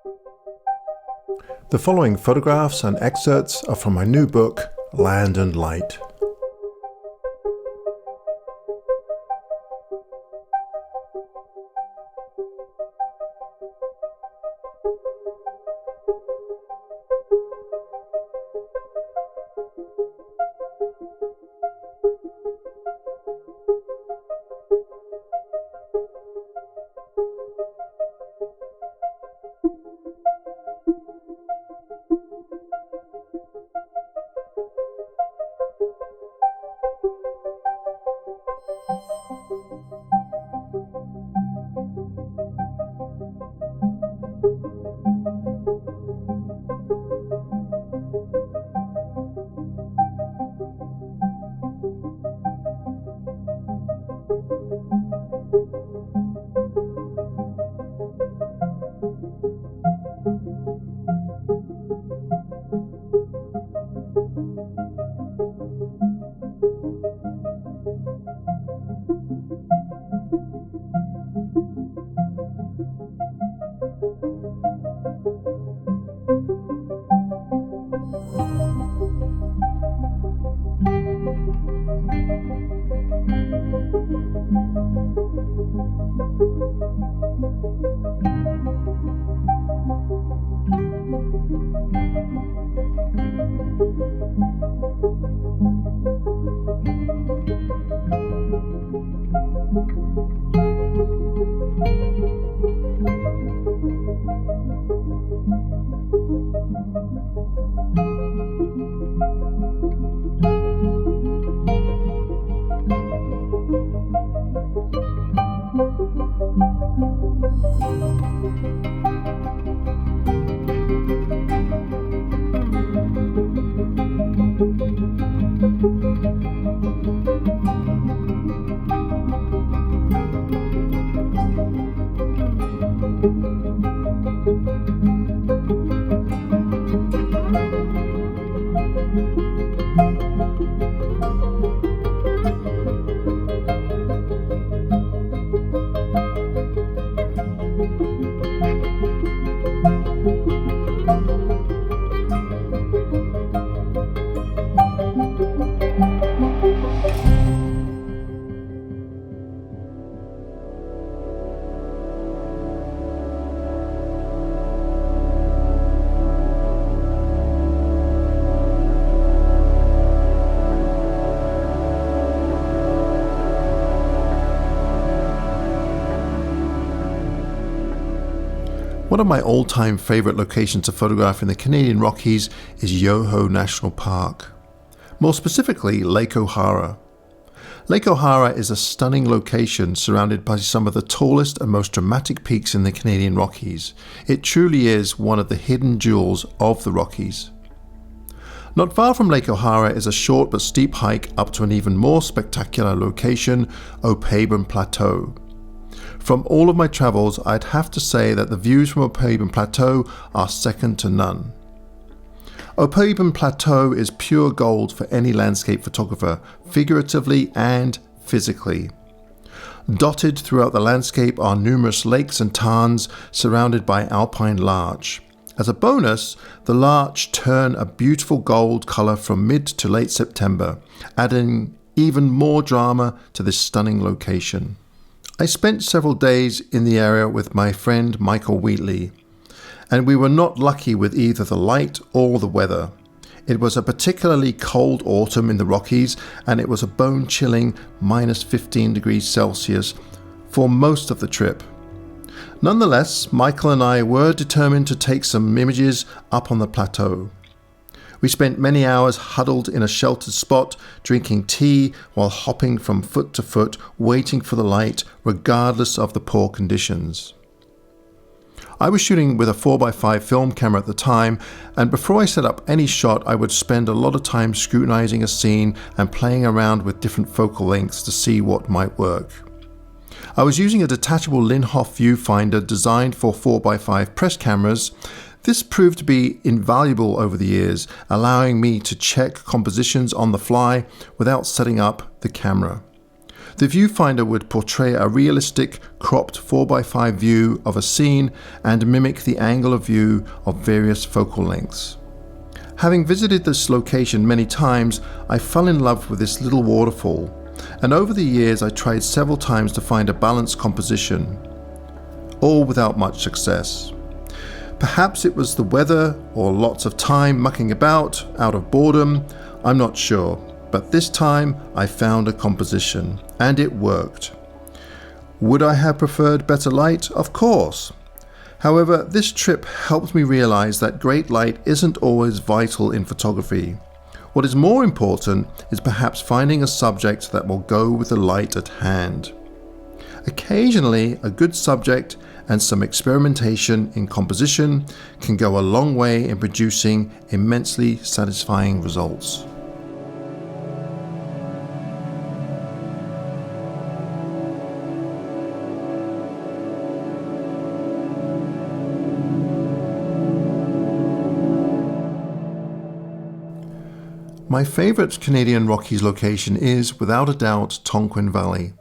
The following photographs and excerpts are from my new book, Land and Light. One of my all-time favourite locations to photograph in the Canadian Rockies is Yoho National Park. More specifically, Lake O'Hara. Lake O'Hara is a stunning location surrounded by some of the tallest and most dramatic peaks in the Canadian Rockies. It truly is one of the hidden jewels of the Rockies. Not far from Lake O'Hara is a short but steep hike up to an even more spectacular location, Opaban Plateau. From all of my travels, I'd have to say that the views from Opaban Plateau are second to none. Opaban Plateau is pure gold for any landscape photographer, figuratively and physically. Dotted throughout the landscape are numerous lakes and tarns surrounded by alpine larch. As a bonus, the larch turn a beautiful gold color from mid to late September, adding even more drama to this stunning location. I spent several days in the area with my friend Michael Wheatley, and we were not lucky with either the light or the weather. It was a particularly cold autumn in the Rockies, and it was a bone-chilling minus 15 degrees Celsius for most of the trip. Nonetheless, Michael and I were determined to take some images up on the plateau. We spent many hours huddled in a sheltered spot, drinking tea while hopping from foot to foot, waiting for the light, regardless of the poor conditions. I was shooting with a 4x5 film camera at the time, and before I set up any shot, I would spend a lot of time scrutinizing a scene and playing around with different focal lengths to see what might work. I was using a detachable Linhof viewfinder designed for 4x5 press cameras. This proved to be invaluable over the years, allowing me to check compositions on the fly without setting up the camera. The viewfinder would portray a realistic, cropped 4x5 view of a scene and mimic the angle of view of various focal lengths. Having visited this location many times, I fell in love with this little waterfall, and over the years I tried several times to find a balanced composition, all without much success. Perhaps it was the weather or lots of time mucking about out of boredom, I'm not sure. But this time I found a composition, and it worked. Would I have preferred better light? Of course. However, this trip helped me realize that great light isn't always vital in photography. What is more important is perhaps finding a subject that will go with the light at hand. Occasionally, a good subject and some experimentation in composition can go a long way in producing immensely satisfying results. My favourite Canadian Rockies location is, without a doubt, Tonquin Valley.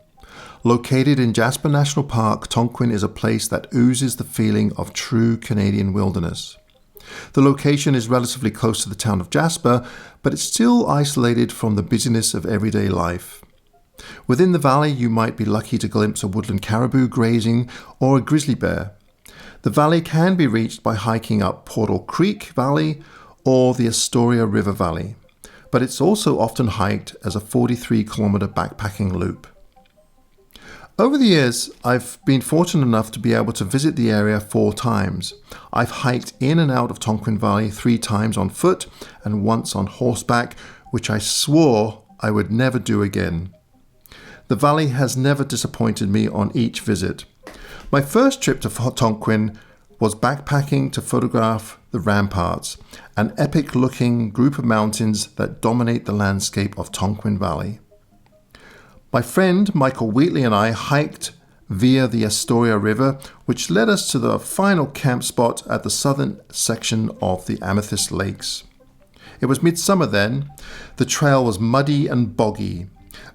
Located in Jasper National Park, Tonquin is a place that oozes the feeling of true Canadian wilderness. The location is relatively close to the town of Jasper, but it's still isolated from the busyness of everyday life. Within the valley, you might be lucky to glimpse a woodland caribou grazing or a grizzly bear. The valley can be reached by hiking up Portal Creek Valley or the Astoria River Valley, but it's also often hiked as a 43-kilometer backpacking loop. Over the years, I've been fortunate enough to be able to visit the area 4 times. I've hiked in and out of Tonquin Valley 3 times on foot and once on horseback, which I swore I would never do again. The valley has never disappointed me on each visit. My first trip to Tonquin was backpacking to photograph the Ramparts, an epic-looking group of mountains that dominate the landscape of Tonquin Valley. My friend Michael Wheatley and I hiked via the Astoria River, which led us to the final camp spot at the southern section of the Amethyst Lakes. It was midsummer then. The trail was muddy and boggy,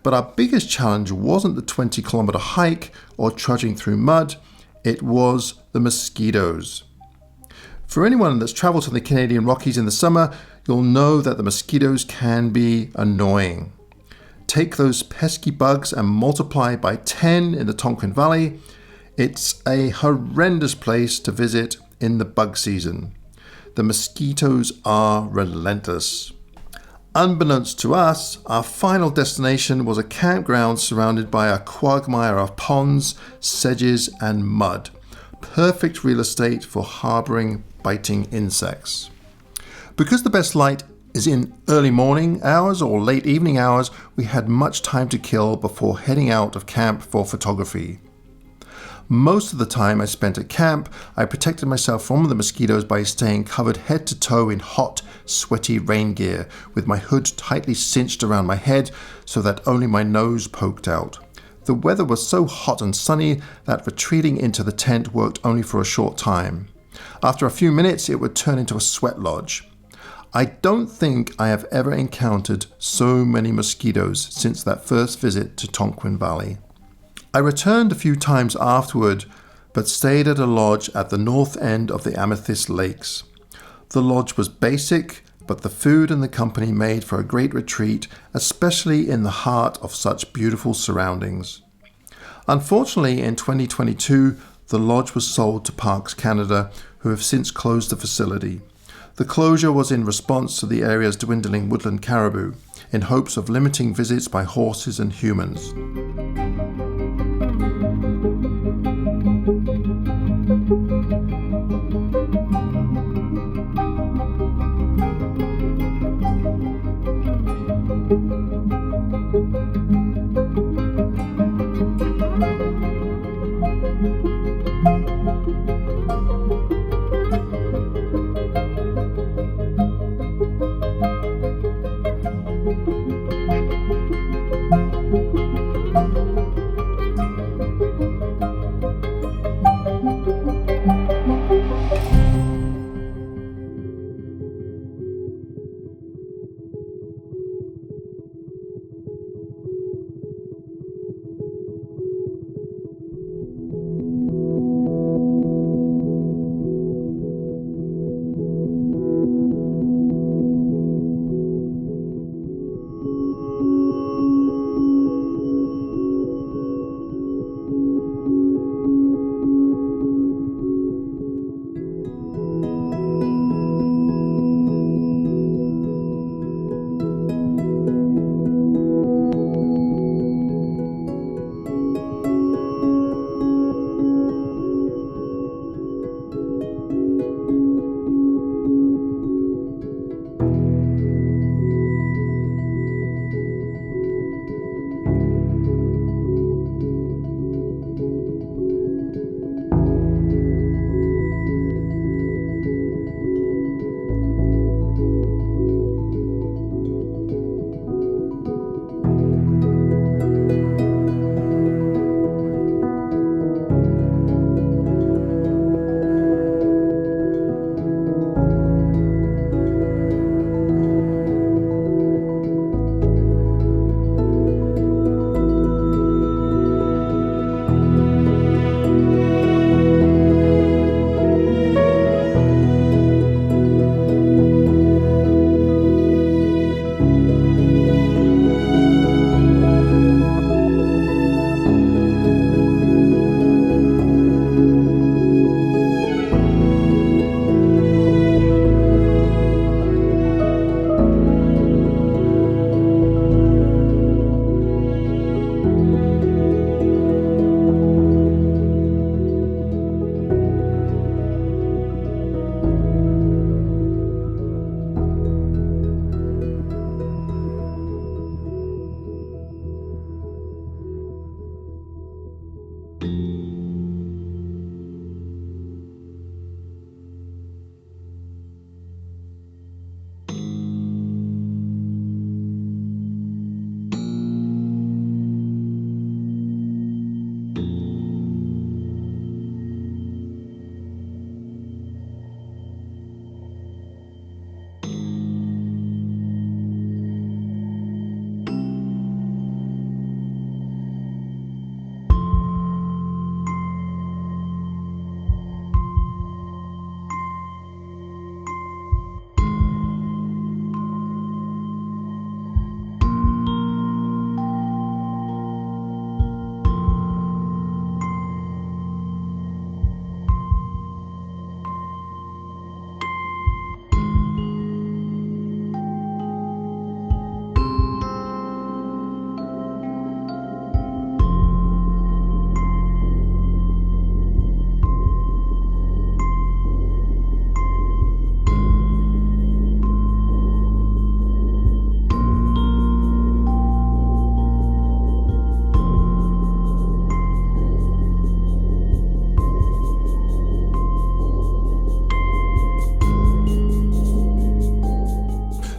but our biggest challenge wasn't the 20-kilometer hike or trudging through mud, it was the mosquitoes. For anyone that's traveled to the Canadian Rockies in the summer, you'll know that the mosquitoes can be annoying. Take those pesky bugs and multiply by 10 in the Tonquin Valley. It's a horrendous place to visit in the bug season. The mosquitoes are relentless. Unbeknownst to us, our final destination was a campground surrounded by a quagmire of ponds, sedges, and mud. Perfect real estate for harboring biting insects. Because the best light is in early morning hours or late evening hours, we had much time to kill before heading out of camp for photography. Most of the time I spent at camp, I protected myself from the mosquitoes by staying covered head to toe in hot, sweaty rain gear, with my hood tightly cinched around my head so that only my nose poked out. The weather was so hot and sunny that retreating into the tent worked only for a short time. After a few minutes, it would turn into a sweat lodge. I don't think I have ever encountered so many mosquitoes since that first visit to Tonquin Valley. I returned a few times afterward, but stayed at a lodge at the north end of the Amethyst Lakes. The lodge was basic, but the food and the company made for a great retreat, especially in the heart of such beautiful surroundings. Unfortunately, in 2022, the lodge was sold to Parks Canada, who have since closed the facility. The closure was in response to the area's dwindling woodland caribou, in hopes of limiting visits by horses and humans.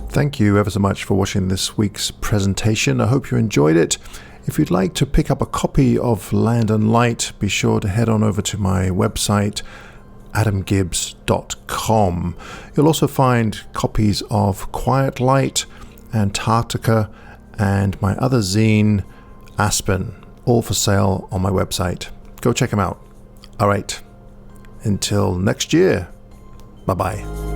Thank you ever so much for watching this week's presentation. I hope you enjoyed it. If you'd like to pick up a copy of Land and Light, be sure to head on over to my website, adamgibbs.com. You'll also find copies of Quiet Light, Antarctica, and my other zine, Aspen, all for sale on my website. Go check them out. All right. Until next year. Bye-bye.